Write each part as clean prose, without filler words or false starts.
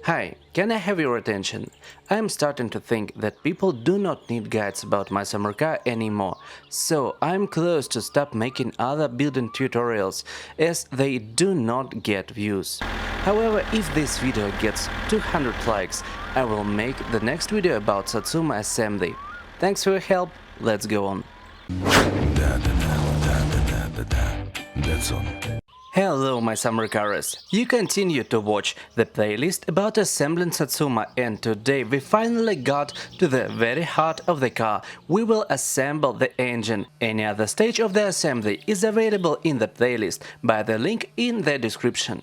Hi, can I have your attention? I am starting to think that people do not need guides about my summer car anymore, so I'm close to stop making other building tutorials as they do not get views. However, if this video gets 200 likes, I will make the next video about Satsuma assembly. Thanks for your help, let's go on. That's on. Hello my summer cars! You continue to watch the playlist about assembling Satsuma, and today we finally got to the very heart of the car. We will assemble the engine. Any other stage of the assembly is available in the playlist by the link in the description.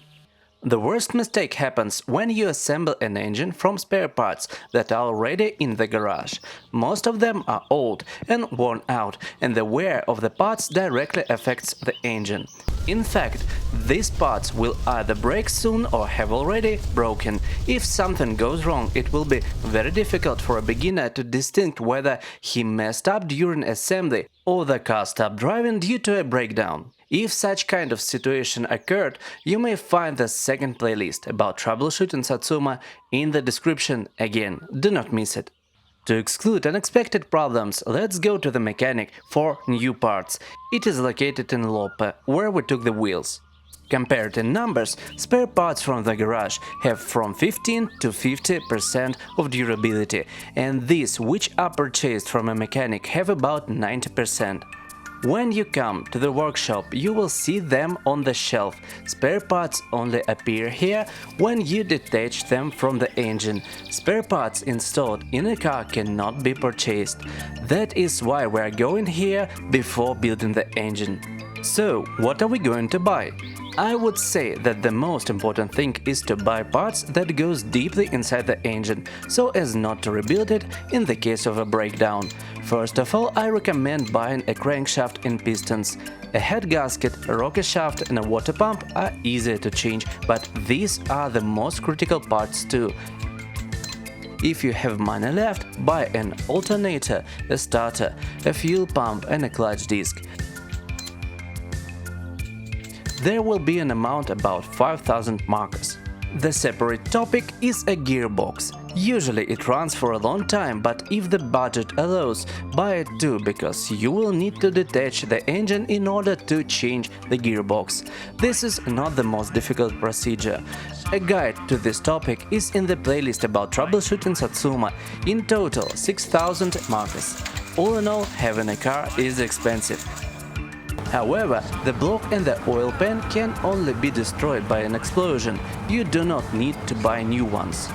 The worst mistake happens when you assemble an engine from spare parts that are already in the garage. Most of them are old and worn out, and the wear of the parts directly affects the engine. In fact, these parts will either break soon or have already broken. If something goes wrong, it will be very difficult for a beginner to distinguish whether he messed up during assembly or the car stopped driving due to a breakdown. If such kind of situation occurred, you may find the second playlist about troubleshooting Satsuma in the description. Again, do not miss it. To exclude unexpected problems, let's go to the mechanic for new parts. It is located in Lope, where we took the wheels. Compared in numbers, spare parts from the garage have from 15 to 50% of durability, and these which are purchased from a mechanic have about 90%. When you come to the workshop, you will see them on the shelf. Spare parts only appear here when you detach them from the engine. Spare parts installed in a car cannot be purchased. That is why we are going here before building the engine. So, what are we going to buy? I would say that the most important thing is to buy parts that goes deeply inside the engine, so as not to rebuild it in the case of a breakdown. First of all, I recommend buying a crankshaft and pistons. A head gasket, a rocker shaft and a water pump are easier to change, but these are the most critical parts too. If you have money left, buy an alternator, a starter, a fuel pump and a clutch disc. There will be an amount about 5000 markers. The separate topic is a gearbox. Usually it runs for a long time, but if the budget allows, buy it too, because you will need to detach the engine in order to change the gearbox. This is not the most difficult procedure. A guide to this topic is in the playlist about troubleshooting Satsuma. In total 6000 markers. All in all, having a car is expensive. However, the block and the oil pan can only be destroyed by an explosion. You do not need to buy new ones.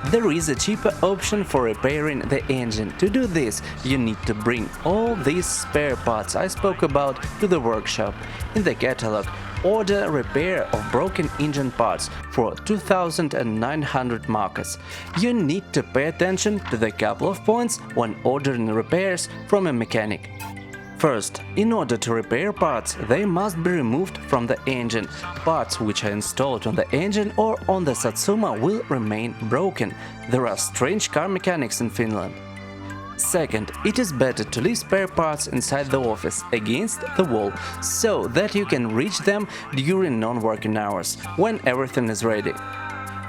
There is a cheaper option for repairing the engine. To do this, you need to bring all these spare parts I spoke about to the workshop. In the catalog, order repair of broken engine parts for 2900 markers. You need to pay attention to the couple of points when ordering repairs from a mechanic. First, in order to repair parts, they must be removed from the engine. Parts which are installed on the engine or on the Satsuma will remain broken. There are strange car mechanics in Finland. Second, it is better to leave spare parts inside the office, against the wall, so that you can reach them during non-working hours, when everything is ready.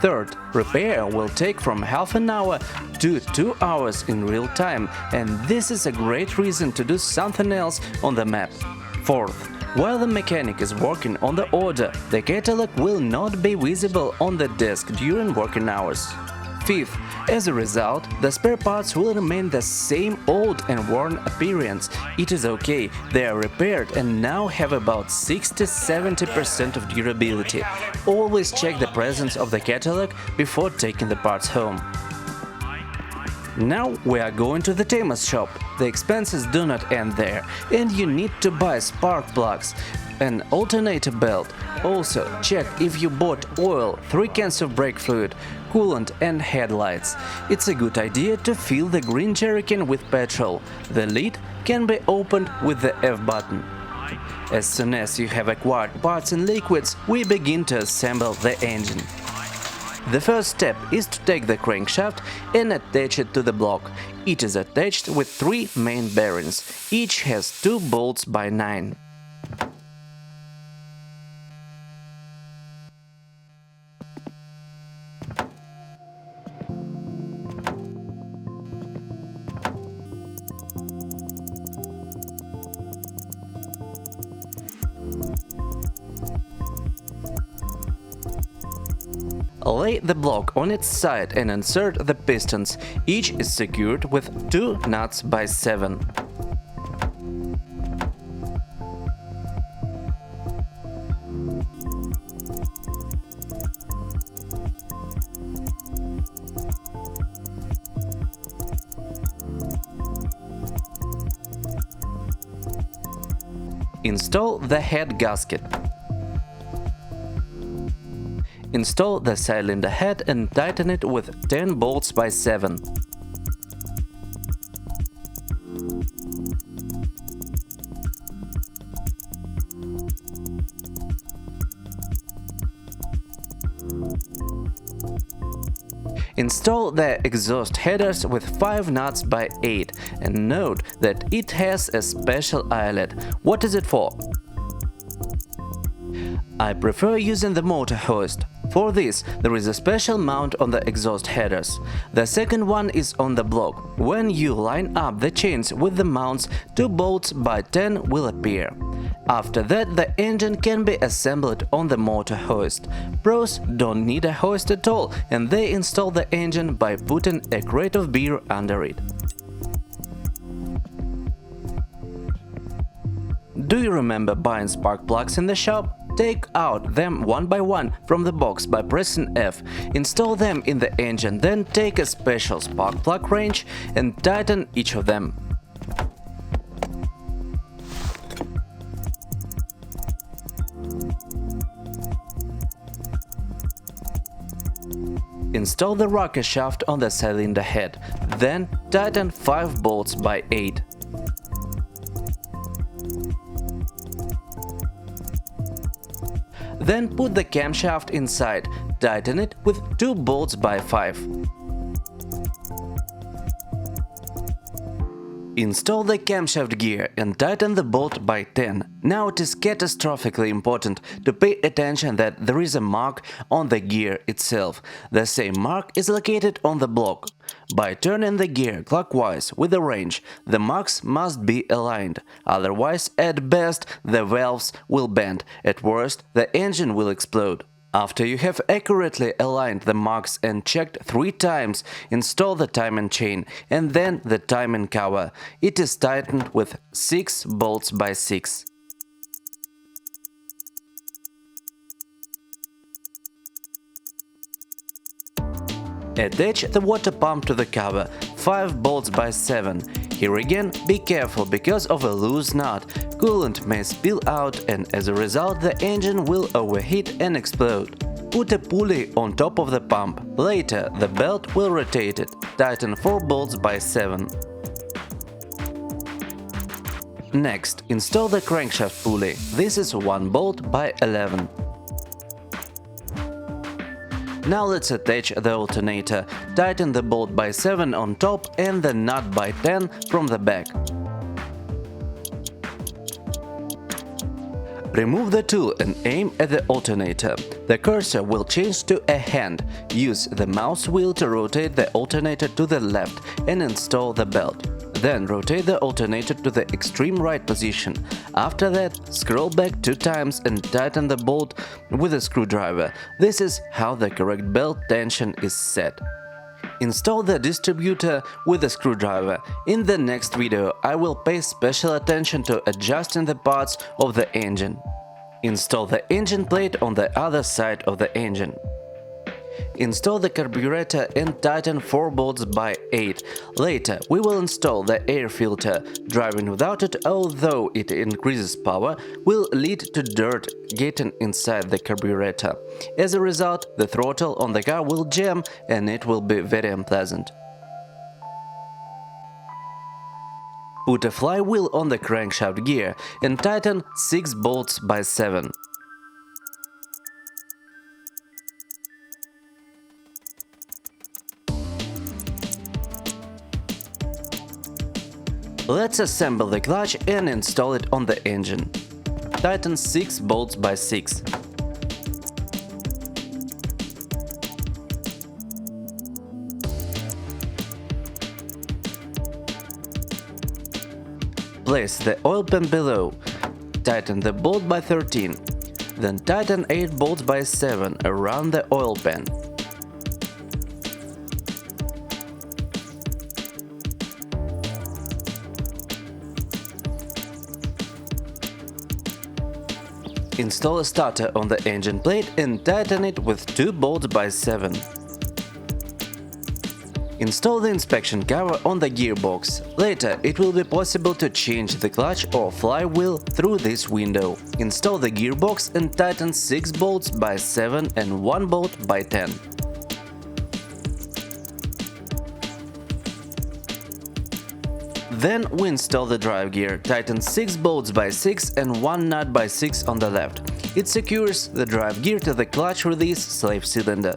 Third, repair will take from half an hour to 2 hours in real time, and this is a great reason to do something else on the map. Fourth, while the mechanic is working on the order, the catalog will not be visible on the desk during working hours. Fifth, as a result, the spare parts will remain the same old and worn appearance. It is okay, they are repaired and now have about 60–70% of durability. Always check the presence of the catalog before taking the parts home. Now we are going to the tamer's shop. The expenses do not end there, and you need to buy spark plugs, an alternator belt. Also, check if you bought oil, 3 cans of brake fluid, coolant and headlights. It's a good idea to fill the green jerrycan with petrol. The lid can be opened with the F button. As soon as you have acquired parts and liquids, we begin to assemble the engine. The first step is to take the crankshaft and attach it to the block. It is attached with 3 main bearings. Each has 2 bolts by 9. Lay the block on its side and insert the pistons. Each is secured with 2 nuts by 7. Install the head gasket. Install the cylinder head and tighten it with 10 bolts by 7. Install the exhaust headers with 5 nuts by 8 and note that it has a special eyelet. What is it for? I prefer using the motor hoist. For this, there is a special mount on the exhaust headers. The second one is on the block. When you line up the chains with the mounts, 2 bolts by 10 will appear. After that, the engine can be assembled on the motor hoist. Pros don't need a hoist at all, and they install the engine by putting a crate of beer under it. Do you remember buying spark plugs in the shop? Take out them one by one from the box by pressing F, install them in the engine, then take a special spark plug wrench and tighten each of them. Install the rocker shaft on the cylinder head, then tighten 5 bolts by 8. Then put the camshaft inside, tighten it with 2 bolts by 5. Install the camshaft gear and tighten the bolt by 10. Now it is catastrophically important to pay attention that there is a mark on the gear itself. The same mark is located on the block. By turning the gear clockwise with the wrench, the marks must be aligned. Otherwise, at best, the valves will bend. At worst, the engine will explode. After you have accurately aligned the marks and checked 3 times, install the timing chain and then the timing cover. It is tightened with 6 bolts by 6. Attach the water pump to the cover, 5 bolts by 7. Here again, be careful because of a loose nut. Coolant may spill out and as a result the engine will overheat and explode. Put a pulley on top of the pump. Later the belt will rotate it. Tighten 4 bolts by 7. Next, install the crankshaft pulley. This is 1 bolt by 11. Now let's attach the alternator. Tighten the bolt by 7 on top and the nut by 10 from the back. Remove the tool and aim at the alternator. The cursor will change to a hand. Use the mouse wheel to rotate the alternator to the left and install the belt. Then rotate the alternator to the extreme right position. After that, scroll back 2 times and tighten the bolt with a screwdriver. This is how the correct belt tension is set. Install the distributor with a screwdriver. In the next video, I will pay special attention to adjusting the parts of the engine. Install the engine plate on the other side of the engine. Install the carburetor and tighten 4 bolts by 8. Later, we will install the air filter. Driving without it, although it increases power, will lead to dirt getting inside the carburetor. As a result, the throttle on the car will jam and it will be very unpleasant. Put a flywheel on the crankshaft gear and tighten 6 bolts by 7. Let's assemble the clutch and install it on the engine. Tighten 6 bolts by 6. Place the oil pan below. Tighten the bolt by 13. Then tighten 8 bolts by 7 around the oil pan. Install a starter on the engine plate and tighten it with 2 bolts by 7. Install the inspection cover on the gearbox. Later it will be possible to change the clutch or flywheel through this window. Install the gearbox and tighten 6 bolts by 7 and 1 bolt by 10. Then we install the drive gear, tighten 6 bolts by 6 and 1 nut by 6 on the left. It secures the drive gear to the clutch release slave cylinder.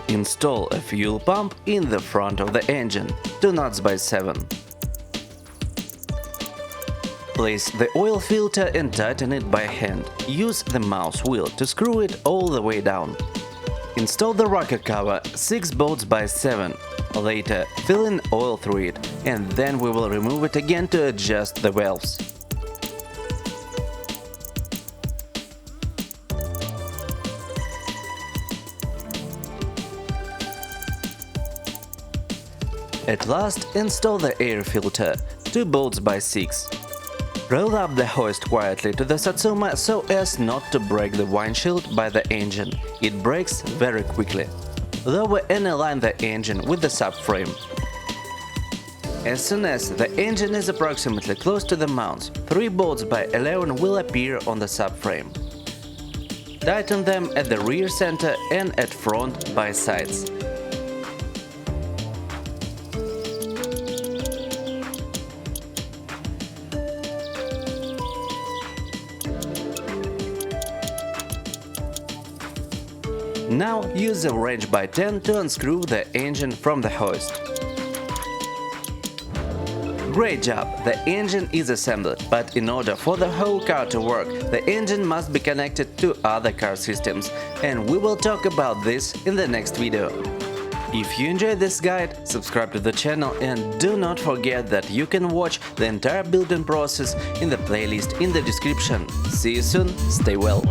Install a fuel pump in the front of the engine, 2 nuts by 7. Place the oil filter and tighten it by hand. Use the mouse wheel to screw it all the way down. Install the rocker cover, 6 bolts by 7. Later, fill in oil through it, and then we will remove it again to adjust the valves. At last, install the air filter, 2 bolts by 6. Roll up the hoist quietly to the Satsuma so as not to break the windshield by the engine. It breaks very quickly. Lower and align the engine with the subframe. As soon as the engine is approximately close to the mounts, 3 bolts by 11 will appear on the subframe. Tighten them at the rear center and at front by sides. Now use a wrench by 10 to unscrew the engine from the hoist. Great job! The engine is assembled, but in order for the whole car to work, the engine must be connected to other car systems, and we will talk about this in the next video. If you enjoyed this guide, subscribe to the channel and do not forget that you can watch the entire building process in the playlist in the description. See you soon, stay well!